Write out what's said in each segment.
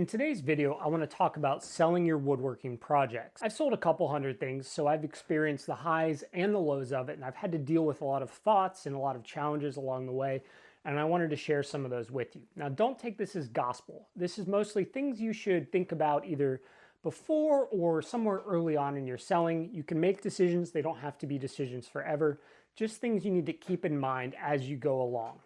In today's video, I want to talk about selling your woodworking projects. I've sold a couple hundred things, so I've experienced the highs and the lows of it, and I've had to deal with a lot of thoughts and a lot of challenges along the way, and I wanted to share some of those with you. Now, don't take this as gospel. This is mostly things you should think about either before or somewhere early on in your selling. You can make decisions. They don't have to be decisions forever. Just things you need to keep in mind as you go along.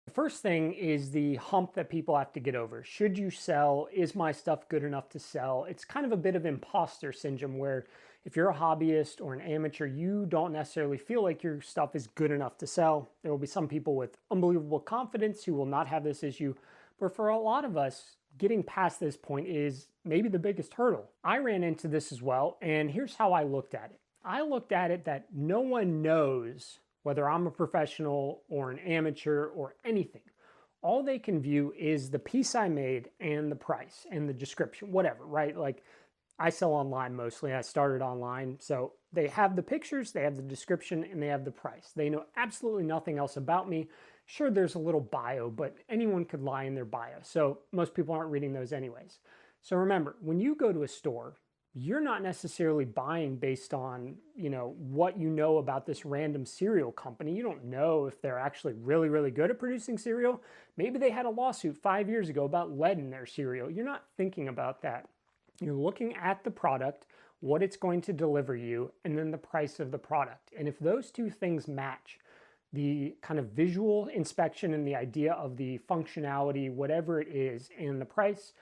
The first thing is the hump that people have to get over. Should you sell? Is my stuff good enough to sell? It's kind of a bit of imposter syndrome where if you're a hobbyist or an amateur, you don't necessarily feel like your stuff is good enough to sell. There will be some people with unbelievable confidence who will not have this issue. But for a lot of us, getting past this point is maybe the biggest hurdle. I ran into this as well, and here's how I looked at it. I looked at it that no one knows whether I'm a professional or an amateur or anything. All they can view is the piece I made and the price and the description, whatever, right? Like I sell online mostly. I started online. So they have the pictures, they have the description, and they have the price. They know absolutely nothing else about me. Sure, there's a little bio, but anyone could lie in their bio. So most people aren't reading those anyways. So remember, when you go to a store, you're not necessarily buying based on, what you know about this random cereal company. You don't know if they're actually really, really good at producing cereal. Maybe they had a lawsuit 5 years ago about lead in their cereal. You're not thinking about that. You're looking at the product, what it's going to deliver you, and then the price of the product. And if those two things match, the kind of visual inspection and the idea of the functionality, whatever it is, and the price,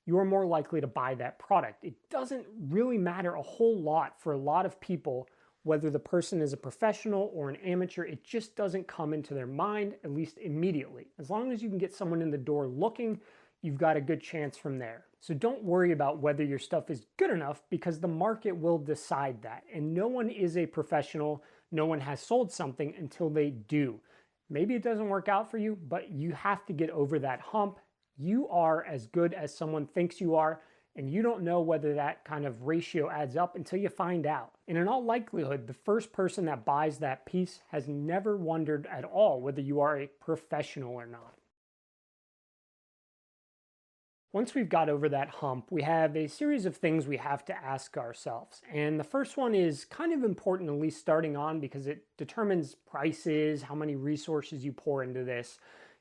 you're more likely to buy that product. It doesn't really matter a whole lot for a lot of people, whether the person is a professional or an amateur. It just doesn't come into their mind, at least immediately. As long as you can get someone in the door looking, you've got a good chance from there. So don't worry about whether your stuff is good enough because the market will decide that. And no one is a professional. No one has sold something until they do. Maybe it doesn't work out for you, but you have to get over that hump. You are as good as someone thinks you are, and you don't know whether that kind of ratio adds up until you find out. And in all likelihood, the first person that buys that piece has never wondered at all whether you are a professional or not. Once we've got over that hump, we have a series of things we have to ask ourselves. And the first one is kind of important, at least starting on, because it determines prices, how many resources you pour into this.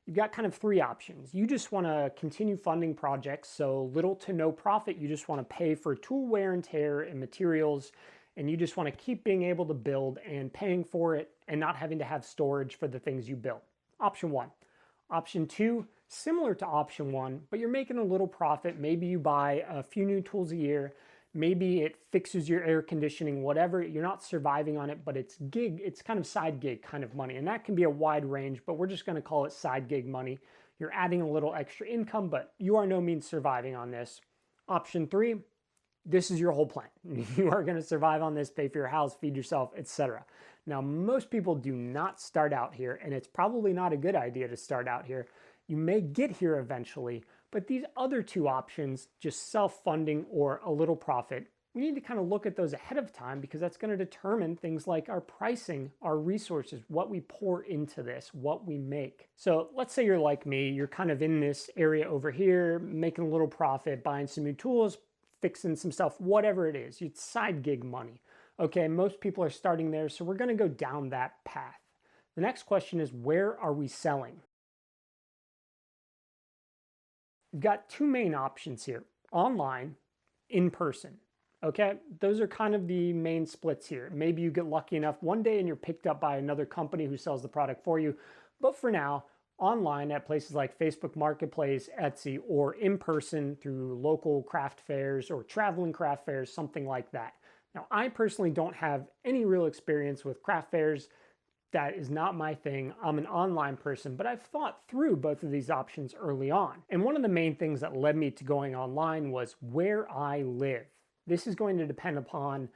You've got kind of three options. You just want to continue funding projects, so little to no profit. You just want to pay for tool wear and tear and materials, and you just want to keep being able to build and paying for it and not having to have storage for the things you built. Option one. Option two, similar to option one, but you're making a little profit. Maybe you buy a few new tools a year. Maybe it fixes your air conditioning, whatever. You're not surviving on it, but it's gig. It's kind of side gig kind of money. And that can be a wide range, but we're just going to call it side gig money. You're adding a little extra income, but you are no means surviving on this. Option three, this is your whole plan. You are going to survive on this, pay for your house, feed yourself, etc. Now, most people do not start out here, and it's probably not a good idea to start out here. You may get here eventually, but these other two options, just self-funding or a little profit, we need to kind of look at those ahead of time because that's going to determine things like our pricing, our resources, what we pour into this, what we make. So let's say you're like me, you're kind of in this area over here, making a little profit, buying some new tools, fixing some stuff, whatever it is. It's side gig money. Okay, most people are starting there, so we're going to go down that path. The next question is, where are we selling? We've got two main options here, online, in person. Okay, those are kind of the main splits here. Maybe you get lucky enough one day and you're picked up by another company who sells the product for you. But for now, online at places like Facebook Marketplace, Etsy, or in person through local craft fairs or traveling craft fairs, something like that. Now, I personally don't have any real experience with craft fairs. That is not my thing. I'm an online person, but I've thought through both of these options early on. And one of the main things that led me to going online was where I live. This is going to depend upon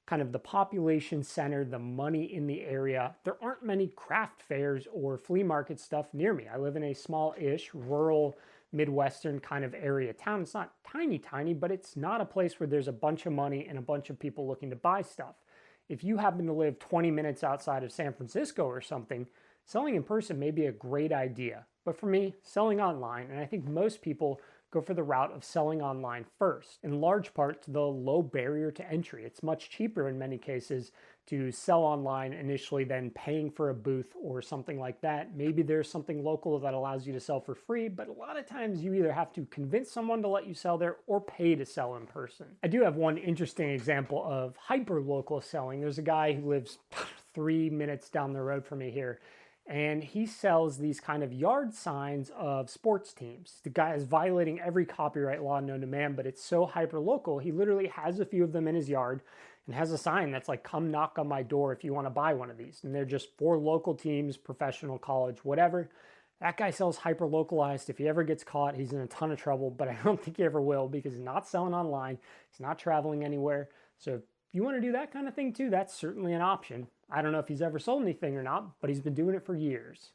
kind of the population center, the money in the area. There aren't many craft fairs or flea market stuff near me. I live in a small-ish, rural, Midwestern kind of area town. It's not tiny, but it's not a place where there's a bunch of money and a bunch of people looking to buy stuff. If you happen to live 20 minutes outside of San Francisco or something, selling in person may be a great idea. But for me, selling online, and I think most people go for the route of selling online first, in large part to the low barrier to entry. It's much cheaper in many cases to sell online initially than paying for a booth or something like that. Maybe there's something local that allows you to sell for free, but a lot of times you either have to convince someone to let you sell there or pay to sell in person. I do have one interesting example of hyper local selling. There's a guy who lives 3 minutes down the road from me here, and he sells these kind of yard signs of sports teams. The guy is violating every copyright law known to man, but it's so hyper local. He literally has a few of them in his yard and has a sign that's like, come knock on my door if you want to buy one of these. And they're just for local teams, professional, college, whatever. That guy sells hyper localized. If he ever gets caught, he's in a ton of trouble, but I don't think he ever will because he's not selling online. He's not traveling anywhere. So if you want to do that kind of thing too, that's certainly an option. I don't know if he's ever sold anything or not, but he's been doing it for years.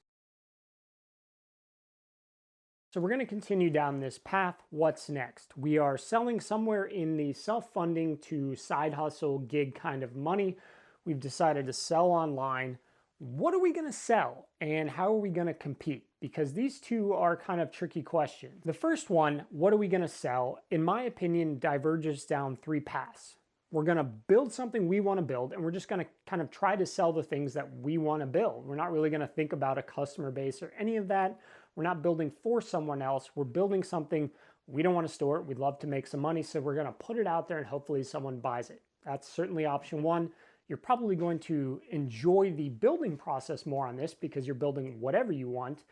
So we're going to continue down this path. What's next? We are selling somewhere in the self-funding to side hustle gig kind of money. We've decided to sell online. What are we going to sell and how are we going to compete? Because these two are kind of tricky questions. The first one, what are we going to sell, in my opinion, diverges down three paths. We're going to build something we want to build, and we're just going to kind of try to sell the things that we want to build. We're not really going to think about a customer base or any of that. We're not building for someone else. We're building something we don't want to store it. We'd love to make some money, so we're going to put it out there and hopefully someone buys it. That's certainly option one. You're probably going to enjoy the building process more on this because you're building whatever you want.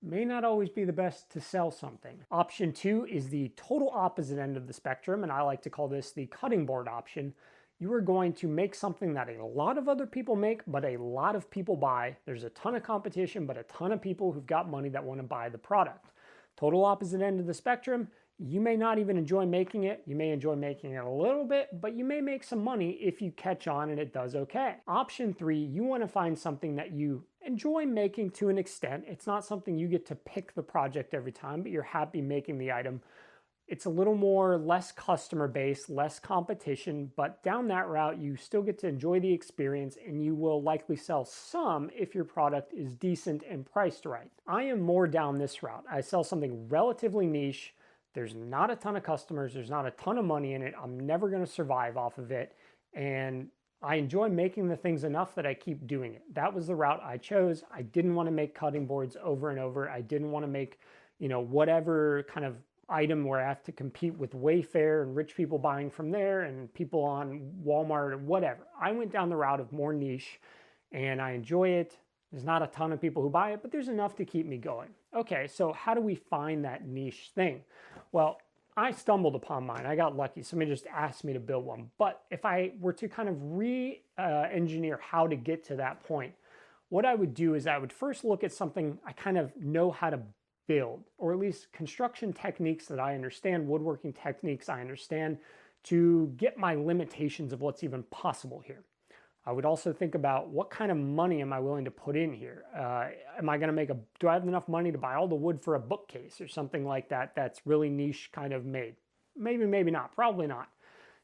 May not always be the best to sell something. Option two is the total opposite end of the spectrum, and I like to call this the cutting board option. You are going to make something that a lot of other people make, but a lot of people buy. There's a ton of competition, but a ton of people who've got money that want to buy the product. Total opposite end of the spectrum. You may not even enjoy making it. You may enjoy making it a little bit, but you may make some money if you catch on and it does okay. Option three, you want to find something that you enjoy making to an extent. It's not something you get to pick the project every time, but you're happy making the item. It's a little more less customer based, less competition, but down that route, you still get to enjoy the experience and you will likely sell some if your product is decent and priced right. I am more down this route. I sell something relatively niche. There's not a ton of customers. There's not a ton of money in it. I'm never going to survive off of it. And I enjoy making the things enough that I keep doing it. That was the route I chose. I didn't want to make cutting boards over and over. I didn't want to make, whatever kind of item where I have to compete with Wayfair and rich people buying from there and people on Walmart or whatever. I went down the route of more niche and I enjoy it. There's not a ton of people who buy it, but there's enough to keep me going. Okay, so how do we find that niche thing? Well, I stumbled upon mine. I got lucky. Somebody just asked me to build one. But if I were to kind of re-engineer how to get to that point, what I would do is I would first look at something I kind of know how to build, or at least construction techniques that I understand, woodworking techniques I understand, to get my limitations of what's even possible here. I would also think about what kind of money am I willing to put in here? Am I going to do I have enough money to buy all the wood for a bookcase or something like that that's really niche kind of made? Maybe, maybe not, probably not.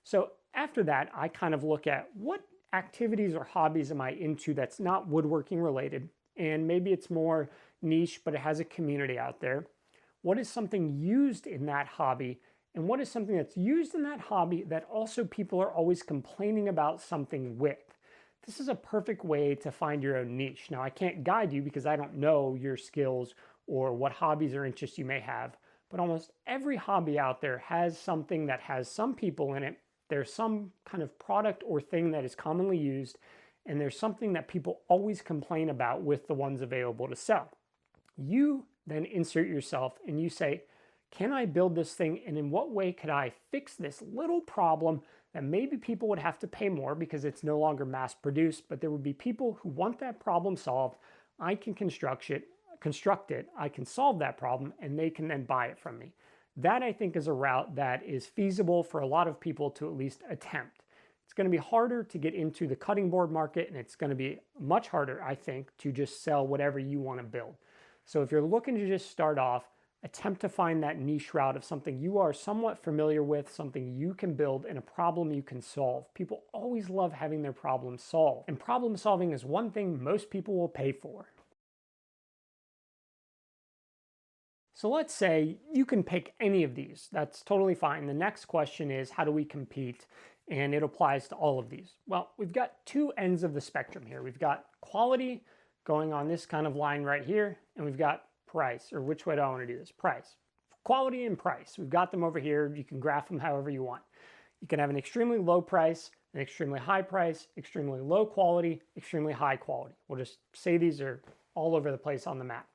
So after that, I kind of look at what activities or hobbies am I into that's not woodworking related, and maybe it's more niche, but it has a community out there. What is something used in that hobby? And what is something that's used in that hobby that also people are always complaining about something with? This is a perfect way to find your own niche. Now, I can't guide you because I don't know your skills or what hobbies or interests you may have, but almost every hobby out there has something that has some people in it. There's some kind of product or thing that is commonly used, and there's something that people always complain about with the ones available to sell. You then insert yourself and you say, can I build this thing, and in what way could I fix this little problem that maybe people would have to pay more because it's no longer mass produced, but there would be people who want that problem solved. I can construct it, I can solve that problem, and they can then buy it from me. That, I think, is a route that is feasible for a lot of people to at least attempt. It's going to be harder to get into the cutting board market, and it's going to be much harder, I think, to just sell whatever you want to build. So if you're looking to just start off, attempt to find that niche route of something you are somewhat familiar with, something you can build, and a problem you can solve. People always love having their problems solved, and problem solving is one thing most people will pay for. So let's say you can pick any of these. That's totally fine. The next question is, how do we compete? And it applies to all of these. Well, we've got two ends of the spectrum here. We've got quality going on this kind of line right here, and we've got price, or which way do I want to do this? Price. Quality and price. We've got them over here. You can graph them however you want. You can have an extremely low price, an extremely high price, extremely low quality, extremely high quality. We'll just say these are all over the place on the map.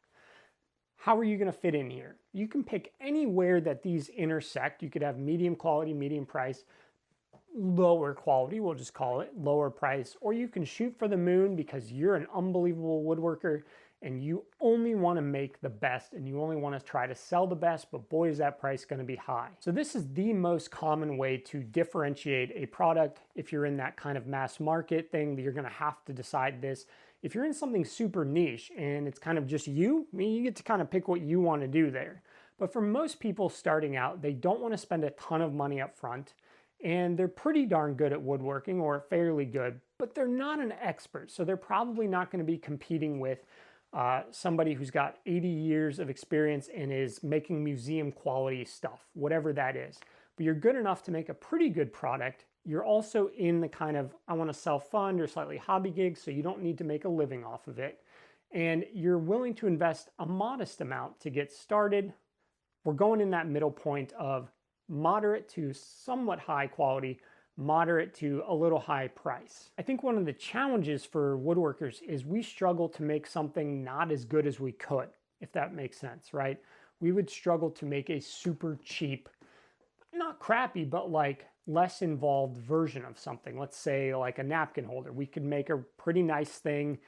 How are you going to fit in here? You can pick anywhere that these intersect. You could have medium quality, medium price, lower quality, we'll just call it, lower price, or you can shoot for the moon because you're an unbelievable woodworker and you only want to make the best and you only want to try to sell the best, but boy is that price going to be high. So this is the most common way to differentiate a product. If you're in that kind of mass market thing, you're going to have to decide this. If you're in something super niche and it's kind of just you, I mean, you get to kind of pick what you want to do there. But for most people starting out, they don't want to spend a ton of money up front. And they're pretty darn good at woodworking, or fairly good, but they're not an expert. So they're probably not going to be competing with somebody who's got 80 years of experience and is making museum quality stuff, whatever that is. But you're good enough to make a pretty good product. You're also in the kind of, I want to self-fund or slightly hobby gig, so you don't need to make a living off of it. And you're willing to invest a modest amount to get started. We're going in that middle point of moderate to somewhat high quality, moderate to a little high price. I think one of the challenges for woodworkers is we struggle to make something not as good as we could, if that makes sense, right? We would struggle to make a super cheap, not crappy, but like less involved version of something. Let's say like a napkin holder. We could make a pretty nice thing,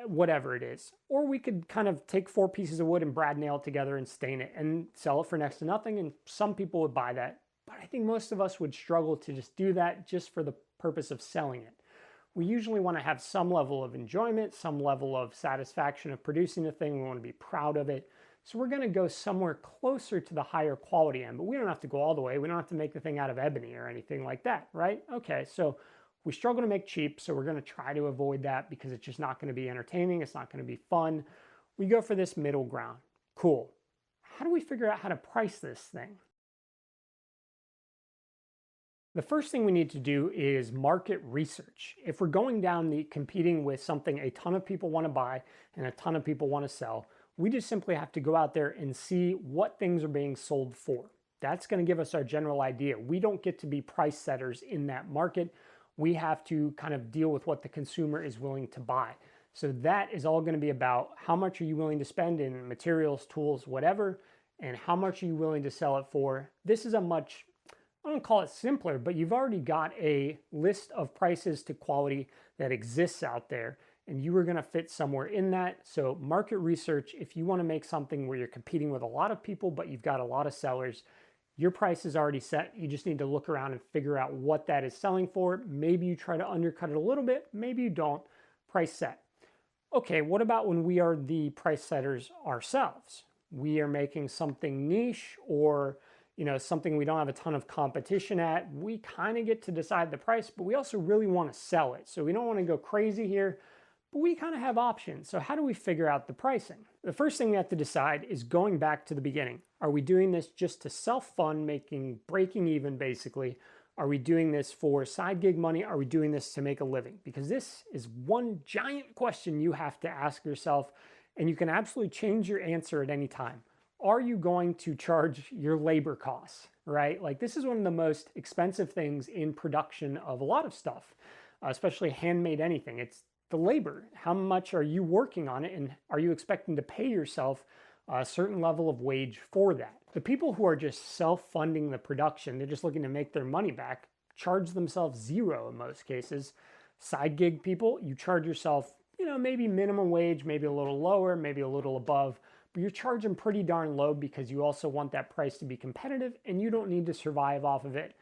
whatever it is. Or we could kind of take 4 pieces of wood and brad nail it together and stain it and sell it for next to nothing. And some people would buy that. But I think most of us would struggle to just do that just for the purpose of selling it. We usually want to have some level of enjoyment, some level of satisfaction of producing a thing. We want to be proud of it. So we're going to go somewhere closer to the higher quality end, but we don't have to go all the way. We don't have to make the thing out of ebony or anything like that, right? Okay, so we struggle to make cheap, so we're going to try to avoid that because it's just not going to be entertaining. It's not going to be fun. We go for this middle ground. Cool. How do we figure out how to price this thing? The first thing we need to do is market research. If we're going down the competing with something a ton of people want to buy and a ton of people want to sell, we just simply have to go out there and see what things are being sold for. That's going to give us our general idea. We don't get to be price setters in that market. We have to kind of deal with what the consumer is willing to buy. So that is all going to be about how much are you willing to spend in materials, tools, whatever, and how much are you willing to sell it for. This is a much, I don't call it simpler, but you've already got a list of prices to quality that exists out there, and you are going to fit somewhere in that. So market research, if you want to make something where you're competing with a lot of people, but you've got a lot of sellers, your price is already set. You just need to look around and figure out what that is selling for. Maybe you try to undercut it a little bit. Maybe you don't. Price set. Okay, what about when we are the price setters ourselves? We are making something niche or something we don't have a ton of competition at. We kind of get to decide the price, but we also really want to sell it. So we don't want to go crazy here, but we kind of have options. So how do we figure out the pricing? The first thing we have to decide is going back to the beginning. Are we doing this just to self-fund, breaking even basically? Are we doing this for side gig money? Are we doing this to make a living? Because this is one giant question you have to ask yourself, and you can absolutely change your answer at any time. Are you going to charge your labor costs, right? Like this is one of the most expensive things in production of a lot of stuff, especially handmade anything. It's the labor. How much are you working on it, and are you expecting to pay yourself a certain level of wage for that? The people who are just self-funding the production, they're just looking to make their money back, charge themselves zero in most cases. Side gig people, you charge yourself, maybe minimum wage, maybe a little lower, maybe a little above, but you're charging pretty darn low because you also want that price to be competitive and you don't need to survive off of it.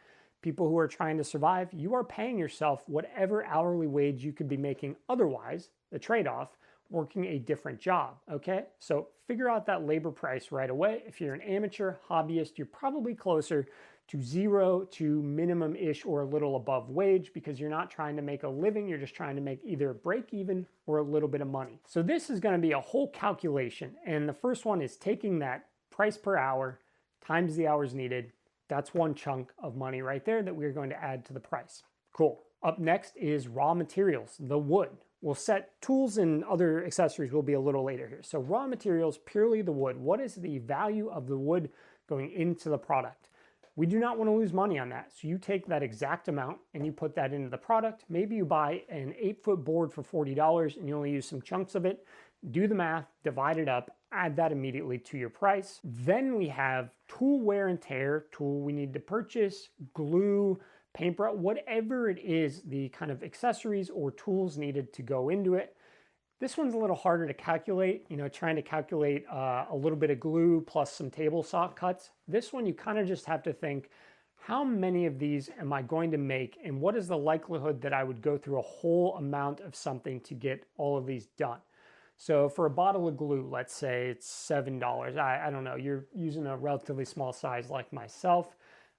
People who are trying to survive, you are paying yourself whatever hourly wage you could be making otherwise, the trade-off, working a different job, okay? So figure out that labor price right away. If you're an amateur hobbyist, you're probably closer to zero to minimum-ish or a little above wage, because you're not trying to make a living, you're just trying to make either a break even or a little bit of money. So this is going to be a whole calculation, and the first one is taking that price per hour times the hours needed. That's one chunk of money right there that we're going to add to the price. Cool. Up next is raw materials, the wood. We'll set tools and other accessories will be a little later here. So raw materials, purely the wood. What is the value of the wood going into the product? We do not want to lose money on that. So you take that exact amount and you put that into the product. Maybe you buy an 8-foot board for $40 and you only use some chunks of it. Do the math, divide it up, add that immediately to your price. Then we have tool wear and tear, tool we need to purchase, glue, paintbrush, whatever it is, the kind of accessories or tools needed to go into it. This one's a little harder to calculate, trying to calculate a little bit of glue plus some table saw cuts. This one you kind of just have to think, how many of these am I going to make, and what is the likelihood that I would go through a whole amount of something to get all of these done? So for a bottle of glue, let's say it's $7. I don't know, you're using a relatively small size like myself.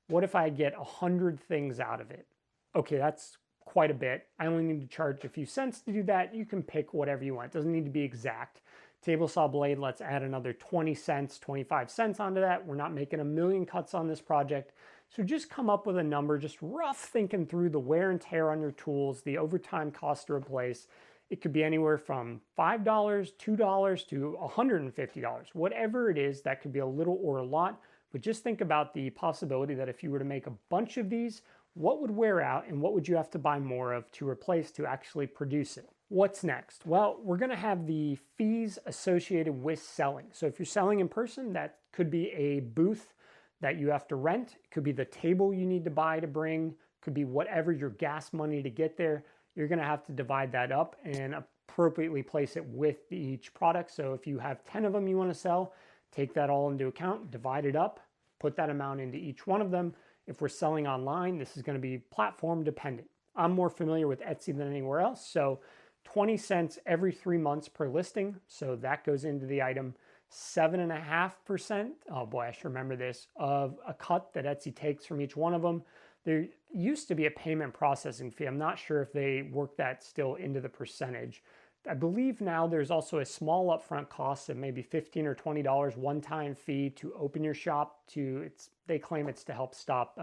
What if I get 100 things out of it? Okay, that's quite a bit. I only need to charge a few cents to do that. You can pick whatever you want. It doesn't need to be exact. Table saw blade, let's add another 20 cents, 25 cents onto that. We're not making a million cuts on this project. So just come up with a number, just rough thinking through the wear and tear on your tools, the overtime cost to replace. It could be anywhere from $5, $2 to $150. Whatever it is, that could be a little or a lot. But just think about the possibility that if you were to make a bunch of these, what would wear out and what would you have to buy more of to replace to actually produce it? What's next? Well, we're going to have the fees associated with selling. So if you're selling in person, that could be a booth that you have to rent. It could be the table you need to buy to bring. Could be whatever your gas money to get there. You're going to have to divide that up and appropriately place it with each product. So if you have 10 of them you want to sell, take that all into account, divide it up, put that amount into each one of them. If we're selling online, this is going to be platform dependent. I'm more familiar with Etsy than anywhere else. So 20 cents every 3 months per listing. So that goes into the item. 7.5%, oh boy, I should remember this, of a cut that Etsy takes from each one of them. There used to be a payment processing fee. I'm not sure if they work that still into the percentage. I believe now there's also a small upfront cost of maybe $15 or $20 one-time fee to open your shop. They claim it's to help stop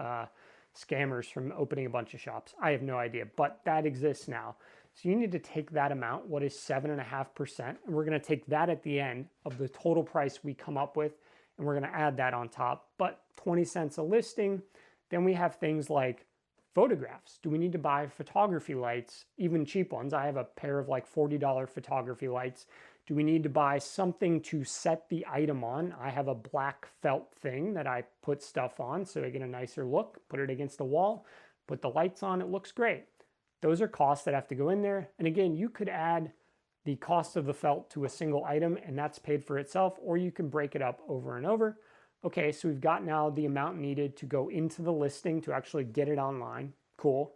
scammers from opening a bunch of shops. I have no idea, but that exists now. So you need to take that amount, what is 7.5%, and we're going to take that at the end of the total price we come up with, and we're going to add that on top. But 20 cents a listing. Then we have things like photographs. Do we need to buy photography lights, even cheap ones? I have a pair of like $40 photography lights. Do we need to buy something to set the item on? I have a black felt thing that I put stuff on so I get a nicer look, put it against the wall, put the lights on, it looks great. Those are costs that have to go in there. And again, you could add the cost of the felt to a single item and that's paid for itself, or you can break it up over and over. Okay, so we've got now the amount needed to go into the listing to actually get it online. Cool.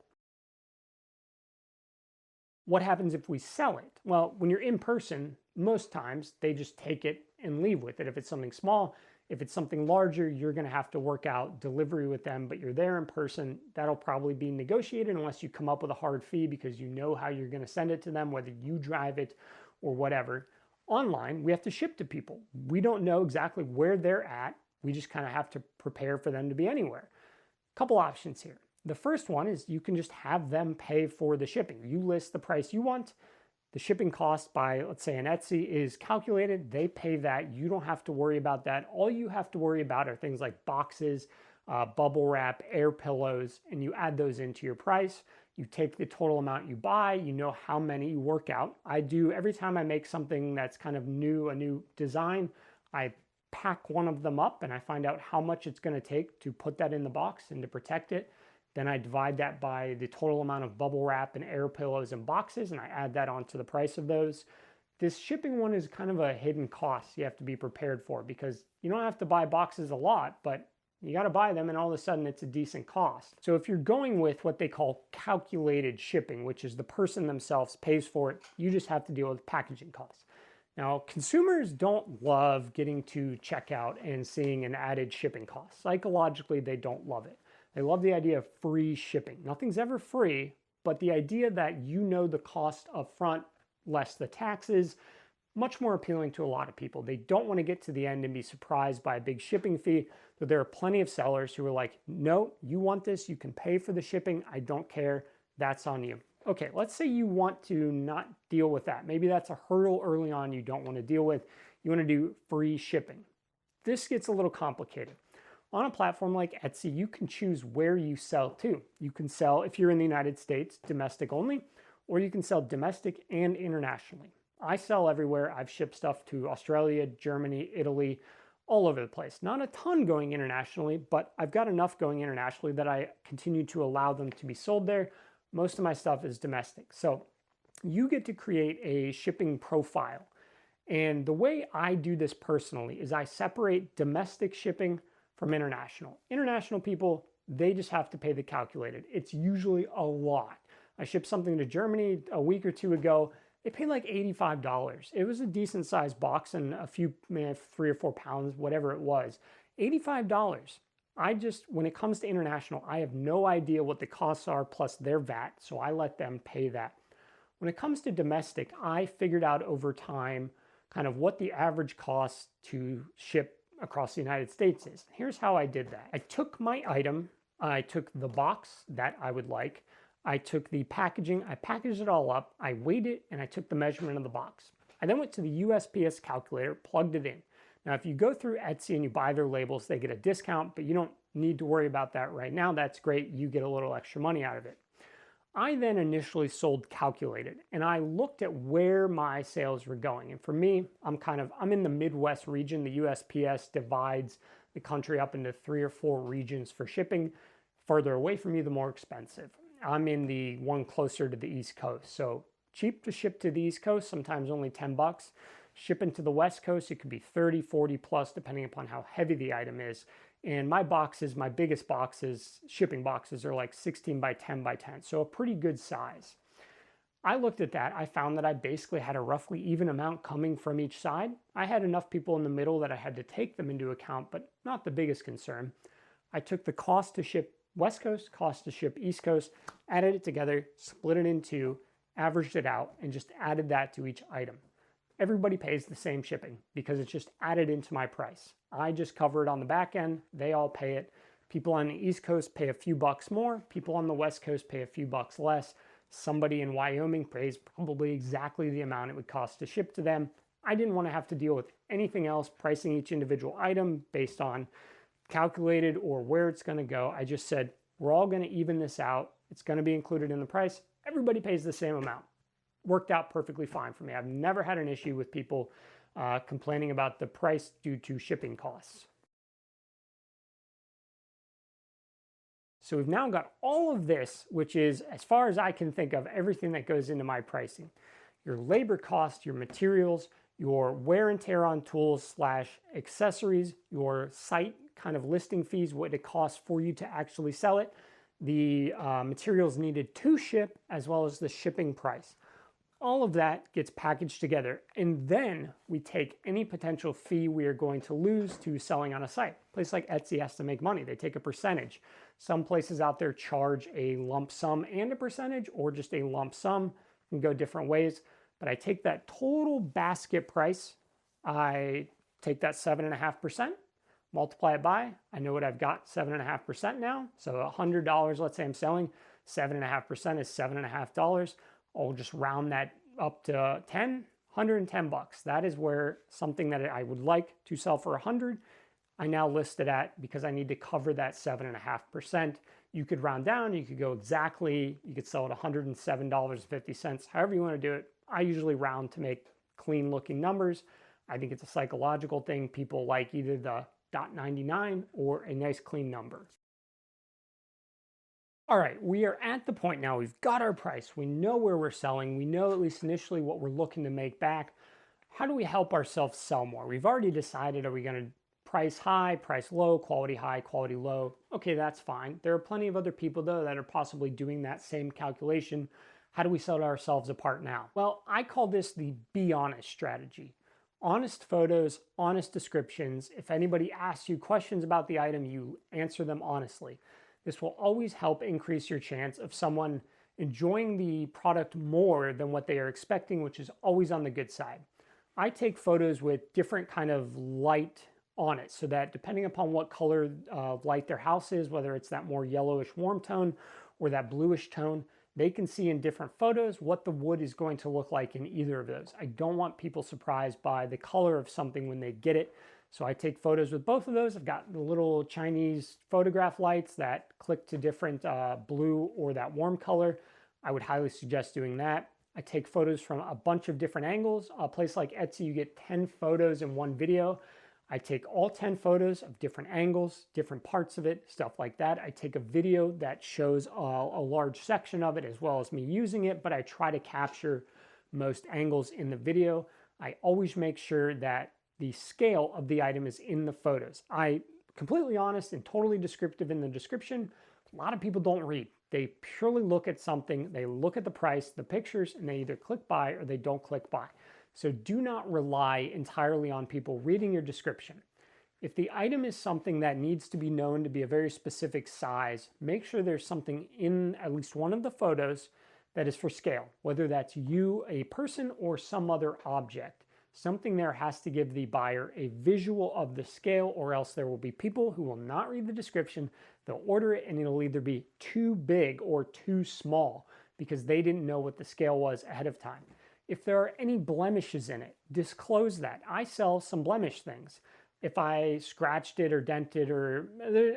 What happens if we sell it? Well, when you're in person, most times they just take it and leave with it. If it's something small, if it's something larger, you're going to have to work out delivery with them, but you're there in person. That'll probably be negotiated unless you come up with a hard fee because you know how you're going to send it to them, whether you drive it or whatever. Online, we have to ship to people. We don't know exactly where they're at. We just kind of have to prepare for them to be anywhere. Couple options here. The first one is you can just have them pay for the shipping. You list the price you want. The shipping cost by, let's say, an Etsy is calculated. They pay that. You don't have to worry about that. All you have to worry about are things like boxes, bubble wrap, air pillows, and you add those into your price. You take the total amount you buy. You know how many you work out. I do every time I make something that's kind of new, a new design, I pack one of them up and I find out how much it's going to take to put that in the box and to protect it. Then I divide that by the total amount of bubble wrap and air pillows and boxes, and I add that onto the price of those. This shipping one is kind of a hidden cost you have to be prepared for because you don't have to buy boxes a lot, but you got to buy them and all of a sudden it's a decent cost. So if you're going with what they call calculated shipping, which is the person themselves pays for it, you just have to deal with packaging costs. Now, consumers don't love getting to checkout and seeing an added shipping cost. Psychologically, they don't love it. They love the idea of free shipping. Nothing's ever free, but the idea that you know the cost up front, less the taxes, much more appealing to a lot of people. They don't want to get to the end and be surprised by a big shipping fee. So there are plenty of sellers who are like, no, you want this, you can pay for the shipping, I don't care, that's on you. Okay, let's say you want to not deal with that. Maybe that's a hurdle early on you don't want to deal with. You want to do free shipping. This gets a little complicated. On a platform like Etsy, you can choose where you sell to. You can sell, if you're in the United States, domestic only, or you can sell domestic and internationally. I sell everywhere. I've shipped stuff to Australia, Germany, Italy, all over the place. Not a ton going internationally, but I've got enough going internationally that I continue to allow them to be sold there. Most of my stuff is domestic. So you get to create a shipping profile. And the way I do this personally is I separate domestic shipping from international. International people, they just have to pay the calculated. It's usually a lot. I shipped something to Germany a week or two ago. They paid like $85. It was a decent sized box and a few, maybe 3 or 4 pounds, whatever it was. $85. When it comes to international, I have no idea what the costs are plus their VAT, so I let them pay that. When it comes to domestic, I figured out over time kind of what the average cost to ship across the United States is. Here's how I did that. I took my item, I took the box that I would like, I took the packaging, I packaged it all up, I weighed it, and I took the measurement of the box. I then went to the USPS calculator, plugged it in. Now, if you go through Etsy and you buy their labels, they get a discount, but you don't need to worry about that right now. That's great. You get a little extra money out of it. I then initially sold calculated, and I looked at where my sales were going. And for me, I'm in the Midwest region. The USPS divides the country up into 3 or 4 regions for shipping. Further away from you, the more expensive. I'm in the one closer to the East Coast. So cheap to ship to the East Coast, sometimes only $10. Shipping to the West Coast, it could be 30, 40 plus, depending upon how heavy the item is. And my boxes, my biggest boxes, shipping boxes, are like 16 by 10 by 10. So a pretty good size. I looked at that. I found that I basically had a roughly even amount coming from each side. I had enough people in the middle that I had to take them into account, but not the biggest concern. I took the cost to ship West Coast, cost to ship East Coast, added it together, split it in two, averaged it out, and just added that to each item. Everybody pays the same shipping because it's just added into my price. I just cover it on the back end. They all pay it. People on the East Coast pay a few bucks more. People on the West Coast pay a few bucks less. Somebody in Wyoming pays probably exactly the amount it would cost to ship to them. I didn't want to have to deal with anything else, pricing each individual item based on calculated or where it's going to go. I just said, we're all going to even this out. It's going to be included in the price. Everybody pays the same amount. Worked out perfectly fine for me. I've never had an issue with people complaining about the price due to shipping costs. So we've now got all of this, which is, as far as I can think of, everything that goes into my pricing. Your labor cost, your materials, your wear and tear on tools / accessories, your site kind of listing fees, what it costs for you to actually sell it, the materials needed to ship, as well as the shipping price. All of that gets packaged together, and then we take any potential fee we are going to lose to selling on a site. A place like Etsy has to make money. They take a percentage. Some places out there charge a lump sum and a percentage, or just a lump sum. It can go different ways, but I take that total basket price, I take that 7.5%, multiply it by, I know what I've got, 7.5% now. So $100, let's say I'm selling, 7.5% is $7.5. I'll just round that up to 110 bucks. That is where something that I would like to sell for 100, I now list it at, because I need to cover that 7.5%. You could round down, you could go exactly, you could sell it $107.50, however you want to do it. I usually round to make clean looking numbers. I think it's a psychological thing. People like either the .99 or a nice clean number. All right, we are at the point now, we've got our price, we know where we're selling, we know at least initially what we're looking to make back. How do we help ourselves sell more? We've already decided, are we going to price high, price low, quality high, quality low? Okay, that's fine. There are plenty of other people though that are possibly doing that same calculation. How do we set ourselves apart now? Well, I call this the be honest strategy. Honest photos, honest descriptions. If anybody asks you questions about the item, you answer them honestly. This will always help increase your chance of someone enjoying the product more than what they are expecting, which is always on the good side. I take photos with different kind of light on it so that depending upon what color of light their house is, whether it's that more yellowish warm tone or that bluish tone, they can see in different photos what the wood is going to look like in either of those. I don't want people surprised by the color of something when they get it. So I take photos with both of those. I've got the little Chinese photograph lights that click to different blue or that warm color. I would highly suggest doing that. I take photos from a bunch of different angles. A place like Etsy, you get 10 photos in one video. I take all 10 photos of different angles, different parts of it, stuff like that. I take a video that shows a large section of it as well as me using it, but I try to capture most angles in the video. I always make sure that the scale of the item is in the photos. I completely honest and totally descriptive in the description. A lot of people don't read. They purely look at something, they look at the price, the pictures, and they either click buy or they don't click buy. So do not rely entirely on people reading your description. If the item is something that needs to be known to be a very specific size, make sure there's something in at least one of the photos that is for scale, whether that's you, a person, or some other object. Something there has to give the buyer a visual of the scale, or else there will be people who will not read the description. They'll order it and it'll either be too big or too small because they didn't know what the scale was ahead of time. If there are any blemishes in it, disclose that. I sell some blemish things. If I scratched it or dented, or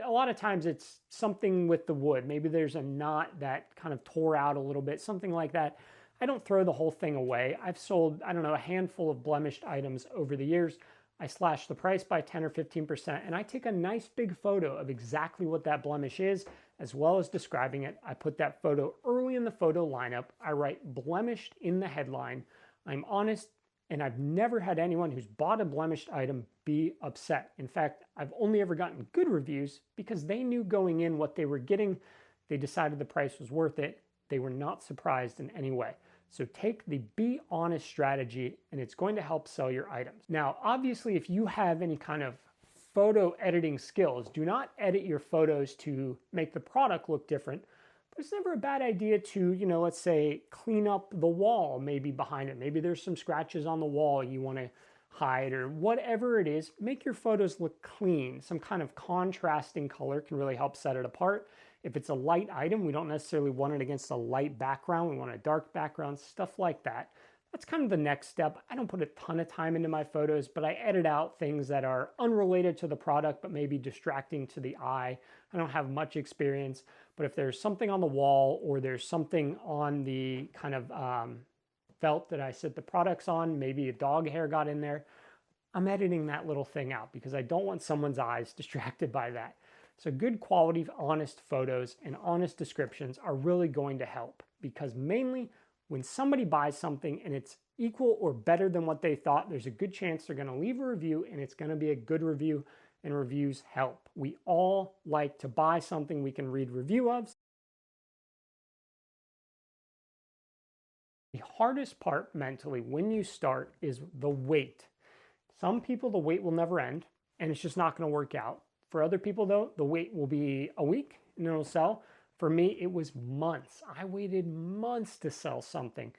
a lot of times it's something with the wood. Maybe there's a knot that kind of tore out a little bit, something like that. I don't throw the whole thing away. I've sold, I don't know, a handful of blemished items over the years. I slash the price by 10 or 15%, and I take a nice big photo of exactly what that blemish is, as well as describing it. I put that photo early in the photo lineup. I write blemished in the headline. I'm honest, and I've never had anyone who's bought a blemished item be upset. In fact, I've only ever gotten good reviews because they knew going in what they were getting. They decided the price was worth it. They were not surprised in any way. So take the be honest strategy, and it's going to help sell your items. Now, obviously, if you have any kind of photo editing skills, do not edit your photos to make the product look different. But it's never a bad idea to, let's say, clean up the wall maybe behind it. Maybe there's some scratches on the wall you want to hide, or whatever it is. Make your photos look clean. Some kind of contrasting color can really help set it apart. If it's a light item, we don't necessarily want it against a light background. We want a dark background, stuff like that. That's kind of the next step. I don't put a ton of time into my photos, but I edit out things that are unrelated to the product, but maybe distracting to the eye. I don't have much experience, but if there's something on the wall or there's something on the kind of felt that I set the products on, maybe a dog hair got in there, I'm editing that little thing out because I don't want someone's eyes distracted by that. So good quality, honest photos and honest descriptions are really going to help, because mainly when somebody buys something and it's equal or better than what they thought, there's a good chance they're going to leave a review, and it's going to be a good review, and reviews help. We all like to buy something we can read review of. The hardest part mentally when you start is the wait. Some people, the wait will never end and it's just not going to work out. For other people though, the wait will be a week and it'll sell. For me, it was months. I waited months to sell something.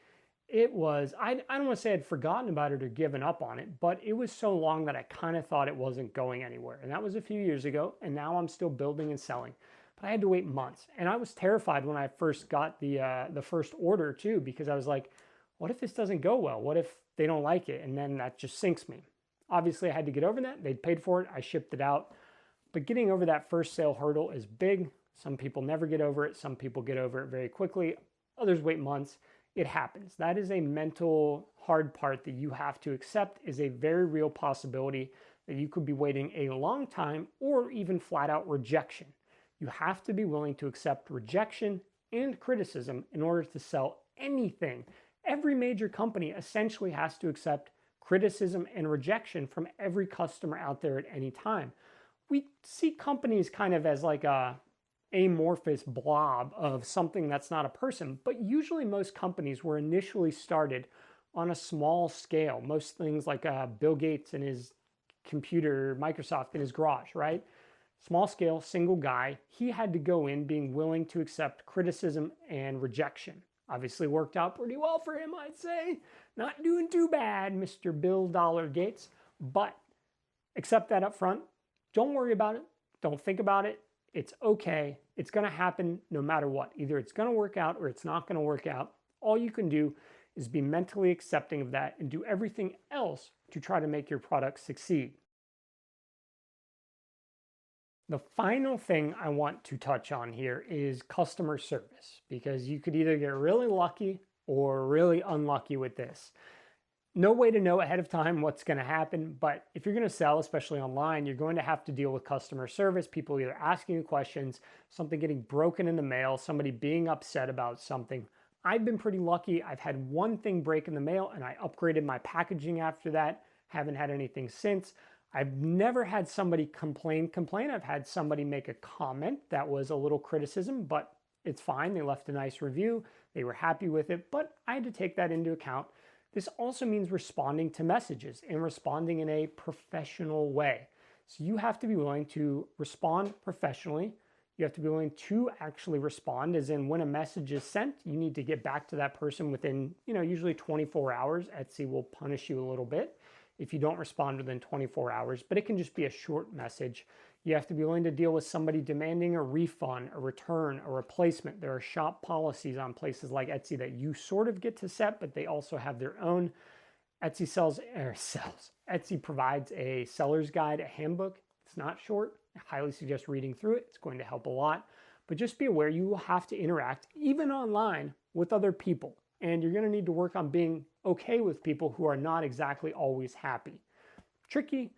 It was, I don't want to say I'd forgotten about it or given up on it, but it was so long that I kind of thought it wasn't going anywhere. And that was a few years ago, and now I'm still building and selling. But I had to wait months. And I was terrified when I first got the first order too, because I was like, what if this doesn't go well? What if they don't like it? And then that just sinks me. Obviously, I had to get over that. They'd paid for it. I shipped it out. But getting over that first sale hurdle is big. Some people never get over it. Some people get over it very quickly. Others wait months. It happens. That is a mental hard part that you have to accept, is a very real possibility that you could be waiting a long time or even flat out rejection. You have to be willing to accept rejection and criticism in order to sell anything. Every major company essentially has to accept criticism and rejection from every customer out there at any time. We see companies kind of as like a amorphous blob of something that's not a person, but usually most companies were initially started on a small scale. Most things like Bill Gates and his computer, Microsoft in his garage, right? Small scale, single guy. He had to go in being willing to accept criticism and rejection. Obviously worked out pretty well for him, I'd say. Not doing too bad, Mr. Bill Dollar Gates. But accept that up front. Don't worry about it. Don't think about it. It's okay. It's going to happen no matter what. Either it's going to work out or it's not going to work out. All you can do is be mentally accepting of that and do everything else to try to make your product succeed. The final thing I want to touch on here is customer service, because you could either get really lucky or really unlucky with this. No way to know ahead of time what's going to happen, but if you're going to sell, especially online, you're going to have to deal with customer service, people either asking you questions, something getting broken in the mail, somebody being upset about something. I've been pretty lucky. I've had one thing break in the mail and I upgraded my packaging after that. Haven't had anything since. I've never had somebody complain. I've had somebody make a comment that was a little criticism, but it's fine. They left a nice review. They were happy with it, but I had to take that into account. This also means responding to messages and responding in a professional way. So you have to be willing to respond professionally. You have to be willing to actually respond, as in when a message is sent, you need to get back to that person within, usually 24 hours. Etsy will punish you a little bit if you don't respond within 24 hours, but it can just be a short message. You have to be willing to deal with somebody demanding a refund, a return, a replacement. There are shop policies on places like Etsy that you sort of get to set, but they also have their own. Etsy Etsy provides a seller's guide, a handbook. It's not short. I highly suggest reading through it. It's going to help a lot. But just be aware you will have to interact, even online, with other people. And you're going to need to work on being okay with people who are not exactly always happy. Tricky,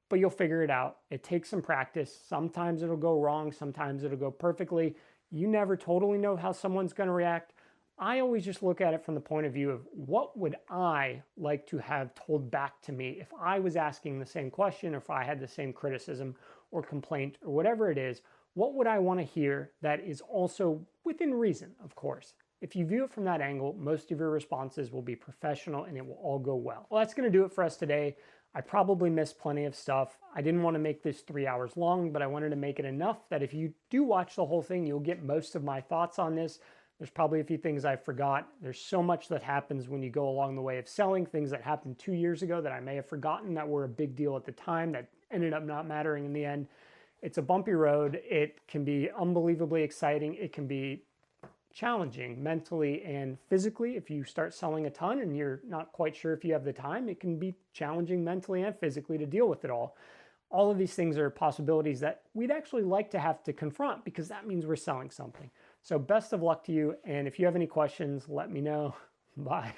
but you'll figure it out. It takes some practice. Sometimes it'll go wrong. Sometimes it'll go perfectly. You never totally know how someone's going to react. I always just look at it from the point of view of what would I like to have told back to me if I was asking the same question, or if I had the same criticism or complaint or whatever it is. What would I want to hear that is also within reason, of course? If you view it from that angle, most of your responses will be professional and it will all go well. Well, that's going to do it for us today. I probably missed plenty of stuff. I didn't want to make this 3 hours long, but I wanted to make it enough that if you do watch the whole thing, you'll get most of my thoughts on this. There's probably a few things I forgot. There's so much that happens when you go along the way of selling, things that happened 2 years ago that I may have forgotten that were a big deal at the time that ended up not mattering in the end. It's a bumpy road. It can be unbelievably exciting. It can be challenging mentally and physically. If you start selling a ton and you're not quite sure if you have the time, it can be challenging mentally and physically to deal with it all. All of these things are possibilities that we'd actually like to have to confront, because that means we're selling something. So best of luck to you. And if you have any questions, let me know. Bye.